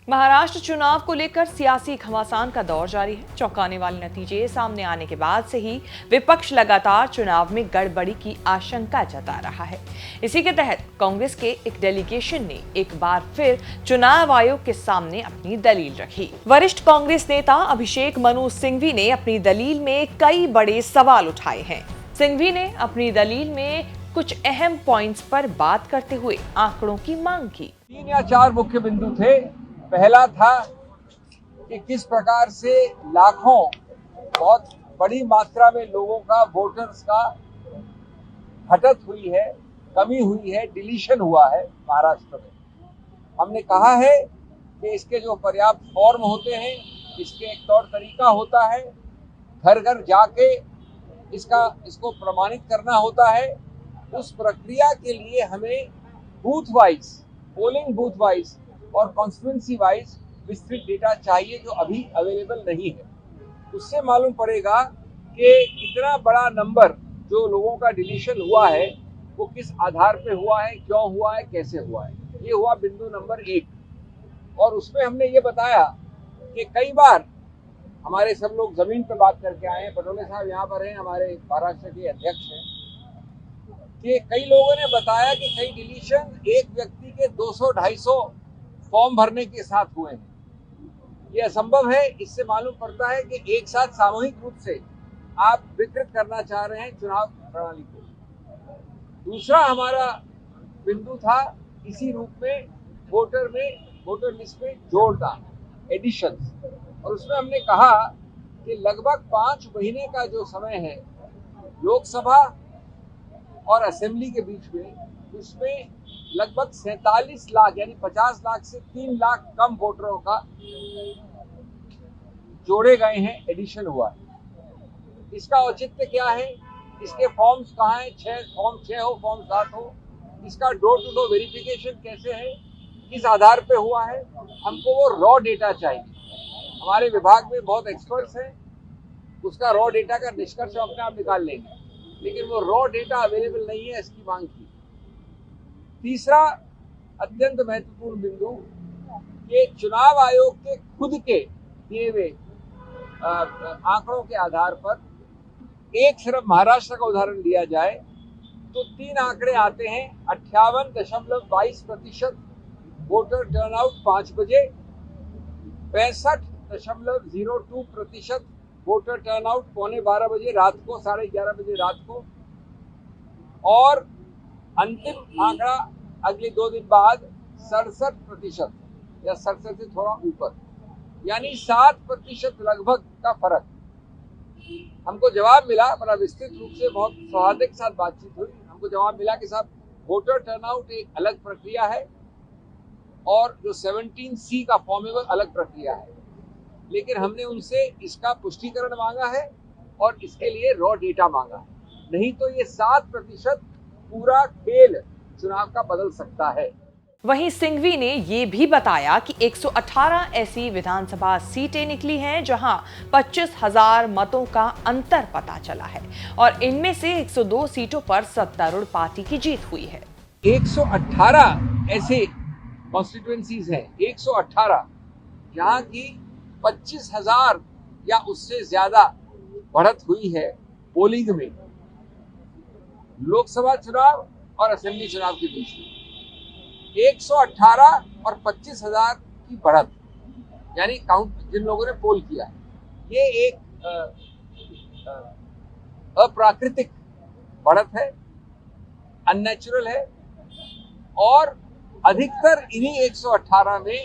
महाराष्ट्र चुनाव को लेकर सियासी घमासान का दौर जारी है। चौंकाने वाले नतीजे सामने आने के बाद से ही विपक्ष लगातार चुनाव में गड़बड़ी की आशंका जता रहा है। इसी के तहत कांग्रेस के एक डेलीगेशन ने एक बार फिर चुनाव आयोग के सामने अपनी दलील रखी। वरिष्ठ कांग्रेस नेता अभिषेक मनु सिंघवी ने अपनी दलील में कई बड़े सवाल उठाए हैं। सिंघवी ने अपनी दलील में कुछ अहम पॉइंट्स पर बात करते हुए आंकड़ों की मांग की। 3 या 4 मुख्य बिंदु थे। पहला था कि किस प्रकार से लाखों, बहुत बड़ी मात्रा में लोगों का, वोटर्स का हटत हुई है, कमी हुई है, डिलीशन हुआ है महाराष्ट्र में। हमने कहा है कि इसके जो पर्याप्त फॉर्म होते हैं, इसके एक तौर तरीका होता है, घर घर जाके इसको प्रमाणित करना होता है। उस प्रक्रिया के लिए हमें booth wise, polling booth wise और कॉन्स्टिट्यूंसी वाइज विस्तृत डेटा चाहिए, जो अभी अवेलेबल नहीं है। उससे मालूम पड़ेगा कि इतना बड़ा नंबर जो लोगों का डिलीशन हुआ है वो किस आधार पे हुआ है, क्यों हुआ है, कैसे हुआ है। ये हुआ बिंदु नंबर 1। और उसमें हमने ये बताया कि कई बार हमारे सब लोग जमीन पे बात करके आए हैं, पटोले साहब यहाँ पर हैं, हमारे महाराष्ट्र के अध्यक्ष हैं, कि कई लोगों ने बताया कि कई डिलीशन एक व्यक्ति के 200-250 फॉर्म भरने के साथ हुए हैं। यह असंभव है। इससे मालूम पड़ता है कि एक साथ सामूहिक रूप से आप विकृत करना चाह रहे हैं चुनाव प्रणाली को। दूसरा हमारा बिंदु था इसी रूप में वोटर लिस्ट में जोड़ना, एडिशंस। और उसमें हमने कहा कि लगभग 5 महीने का जो समय है लोकसभा और असेंबली के बीच में, उसमें लगभग 47 लाख यानी 50 लाख से 3 लाख कम वोटरों का जोड़े गए हैं, एडिशन हुआ है। इसका औचित्य क्या है? इसके फॉर्म्स कहाँ हैं? फॉर्म 6 हो, फॉर्म 7 हो। इसका डोर टू डोर वेरिफिकेशन कैसे है, किस आधार पे हुआ है? हमको वो रॉ डेटा चाहिए। हमारे विभाग में बहुत एक्सपर्ट्स हैं, उसका रॉ डेटा का निष्कर्ष अपने आप निकाल लेंगे, लेकिन वो रॉ डेटा अवेलेबल नहीं है, इसकी मांग की। तीसरा अत्यंत महत्वपूर्ण बिंदु, कि चुनाव आयोग के खुद के दिए हुए आंकड़ों के आधार पर एक सिर्फ महाराष्ट्र का उदाहरण लिया जाए तो 3 आंकड़े आते हैं। 58.22% वोटर टर्नआउट 5 बजे, 65.02% वोटर टर्नआउट 11:15 बजे रात को, 11:30 बजे रात को, और अंतिम आंकड़ा अगले 2 दिन बाद 67% या 67 से थोड़ा ऊपर, यानी 7% लगभग का फर्क। हमको जवाब मिला, बड़ा विस्तृत रूप से, बहुत सौहार्द के साथ बातचीत हुई। हमको जवाब मिला कि साहब वोटर टर्नआउट एक अलग प्रक्रिया है और जो 17C का फॉर्म है वो अलग प्रक्रिया है। लेकिन हमने उनसे इसका पुष्टिकरण मांगा है और इसके लिए रॉ डेटा मांगा है, नहीं तो ये 7% पूरा खेल चुनाव का बदल सकता है। वहीं सिंघवी ने ये भी बताया कि 118 ऐसी विधानसभा सीटें निकली हैं जहां 25,000 मतों का अंतर पता चला है और इनमें से 102 सीटों पर सत्तारूढ़ पार्टी की जीत हुई है। 118 ऐसे कॉन्स्टिट्यूएंसीज हैं, 118, जहां की 25,000 या उससे ज्यादा बढ़त हुई है पोलिंग में, लोकसभा चुनाव और असेंबली चुनाव के बीच में। 118 और 25,000 की बढ़त, यानी काउंट जिन लोगों ने पोल किया है, ये एक अप्राकृतिक बढ़त है, अननेचुरल है। और अधिकतर इन्हीं 118 में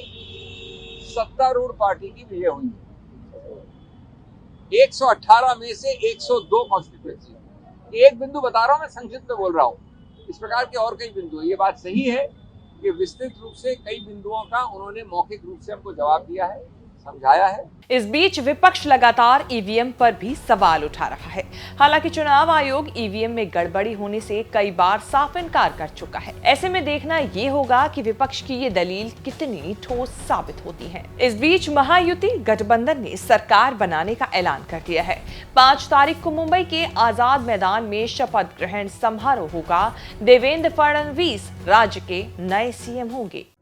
सत्तारूढ़ पार्टी की विजय हुई है। 118 में से 102 कॉन्स्टिट्यूएंसी। एक बिंदु बता रहा हूं, मैं संक्षिप्त में बोल रहा हूं, इस प्रकार के और कई बिंदु। ये बात सही है कि विस्तृत रूप से कई बिंदुओं का उन्होंने मौखिक रूप से हमको जवाब दिया है, समझाया है। इस बीच विपक्ष लगातार ईवीएम पर भी सवाल उठा रहा है। हालांकि चुनाव आयोग ईवीएम में गड़बड़ी होने से कई बार साफ इनकार कर चुका है। ऐसे में देखना ये होगा कि विपक्ष की ये दलील कितनी ठोस साबित होती है। इस बीच महायुति गठबंधन ने सरकार बनाने का ऐलान कर दिया है। 5 तारीख को मुंबई के आजाद मैदान में शपथ ग्रहण समारोह होगा। देवेंद्र फडणवीस राज्य के नए सीएम होंगे।